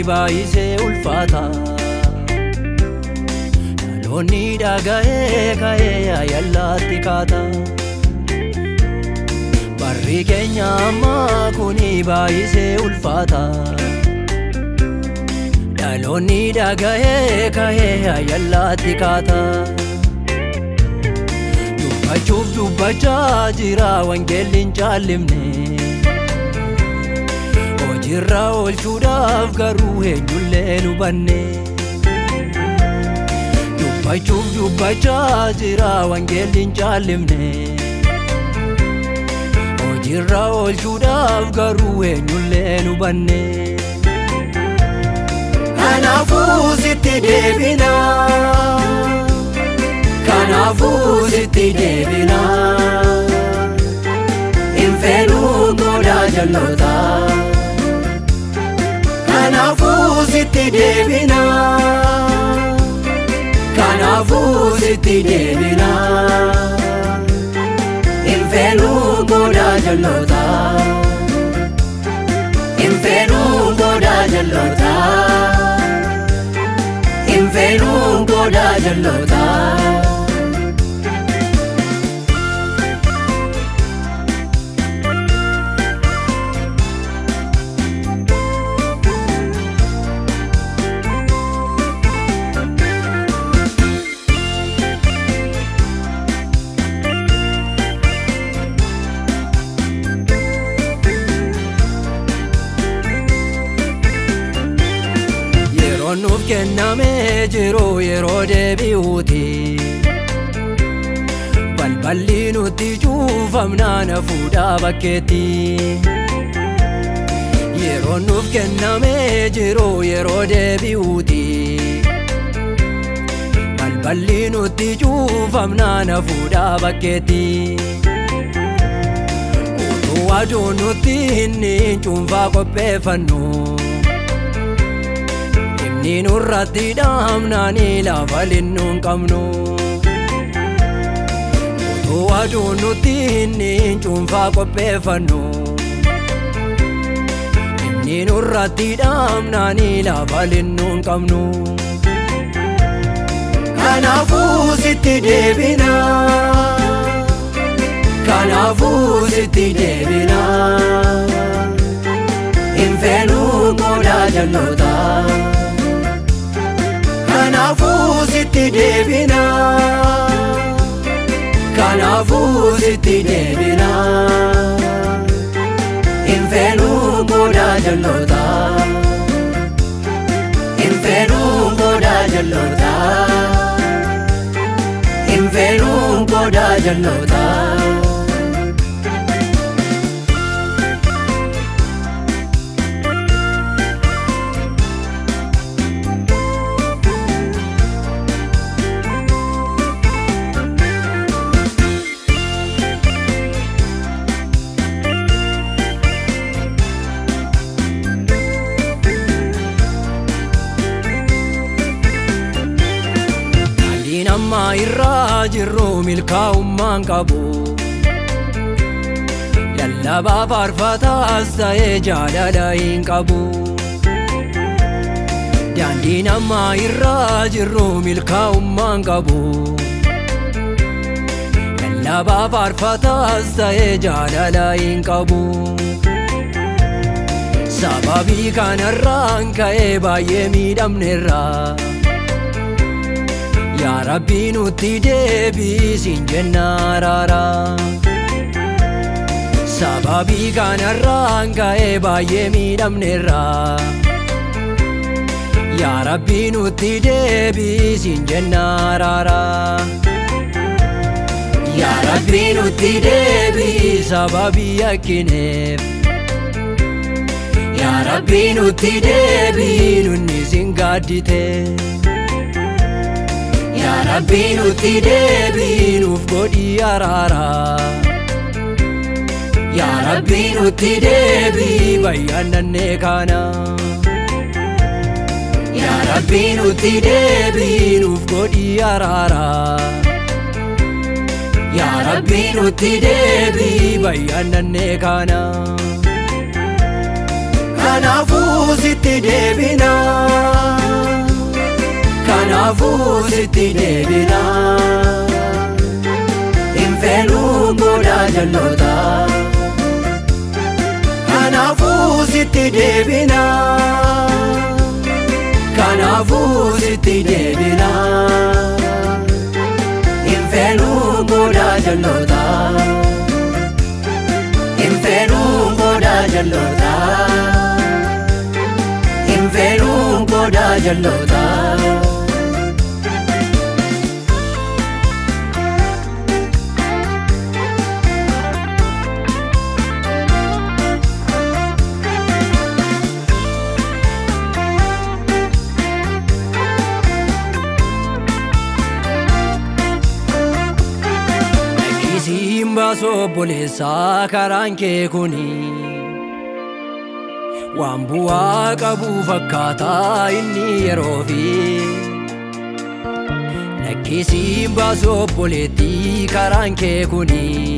baay'isee ulfaata. Dhaloonni dhaga'ee ka'ee ayallaatti kaata. Barri keenya ammaa kuni baay'isee ulfaata. Dhaloonni dhaga'ee ka'ee ayallaatti kaata. Dubbachuuf dubbachaa jira wangeelli hin caallimne. Hojiirra oolchuudhaaf garuu eenyullee hin hubanne. Dubbachuuf dubbachaa jira wangeelli hin caallimne. Hojiirra oolchuudhaaf garuu eenyullee hin hubanne. Kanaafuu sitti deebina. Kanaafuu sitti deebina. Hin fedhuu goodaa jalloota. Kanaafuu sitti deebina. Kanaafuu sitti deebina. Hin fedhuu goodaa jalloota. Hin fedhuu goodaa jalloota. Hin fedhuu goodaa jalloota. Nuuf kennamee jiru yeroo deebi'uuti. Balballi nutti cuufamnaan hafuudhaa bakkeetti. Yeroo nuuf kennamee jiru yeroo deebi'uuti. Balballi nutti cuufamnaan hafuudhaa bakkeetti. Utuu aduun nutti hin cuunfaa qopheeffannu. Nurratti dhaamnaanii lafa linnuu hin qabnu. Utuu aduun nutti hin cuunfaa qopheeffannu. Nurratti dhaamnaanii lafa linnuu hin qabnu. Kanaafuu sitti deebina. Kanaafuu sitti deebina. Hin fedhuu goodaa jalloota. Kanaafuu sitti deebina. Kanaafuu sitti deebina. Hin fedhuu goodaa jalloota. Hin fedhuu goodaa jalloota. Hin fedhuu goodaa jalloota. Amma irraa jirru milkaa'ummaan qabu. Lallabaa faarfataas ta'ee jaalala hin qabu. Daandiin amma irraa jirru milkaa'ummaan qabu. Lallabaa faarfataas ta'ee jaalala hin qabu. Sababii kanarraan ka'ee baay'ee miidhamneerra. Yaa Rabbi nutti deebii siin jenna araara. Sababii kanarraan ka'ee baay'ee miidhamneerra. Yaa Rabbi nutti deebii siin jenna araara. Yaa Rabbi nutti deebii sababii yakkineef. Yaa Rabbi nutti deebii nunni siin gaaddite. Yaa Rabbi nutti deebii nuuf godhi araara. Yaa Rabbi nutti deebii bayyaannannee kana. Yaa Rabbi nutti deebii nuuf godhi araara. Yaa Rabbi nutti deebii bayyaannannee kana. Kanaafuu sitti deebina, kanaafuu sitti deebina. Hin feenuu gooda jalloota, kanaafuu sitti deebina, kanaafuu sitti deebina. Hin feenuu gooda jalloota, hin feenuu gooda jalloota, hin feenuu gooda jalloota. Baasoo obboleessaa karaan kee kuni waan bu'aa qabu fakkaataa inni yeroo fi lakkisiin baasoo obboleettii karaan kee kuni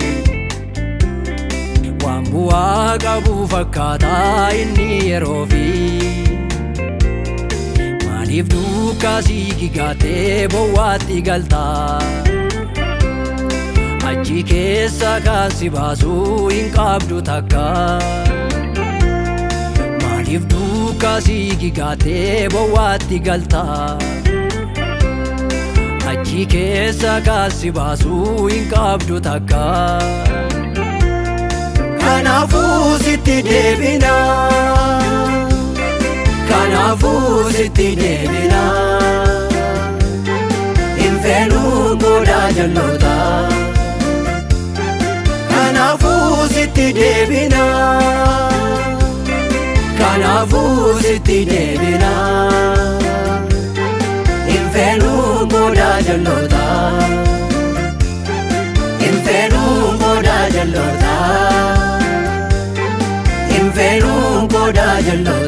waan bu'aa qabu fakkaataa inni yeroo fi maaliif dukkasii gigaattee bowwaatti galtaa? Achi keessa kan si baasuu hin qabdu takka, maaliif dukkasii gigaattee bowwaatti galta? Achi keessa kan si baasuu hin qabdu takka. Kanaafuu sitti deebina, kanaafuu sitti deebina. Hin feenuu gooda jalloota, kanaafuu sitti deebina, kanaafuu sitti deebina. Hin feenuu gooda jalloota, hin feenuu gooda jalloota, hin feenuu gooda jalloota.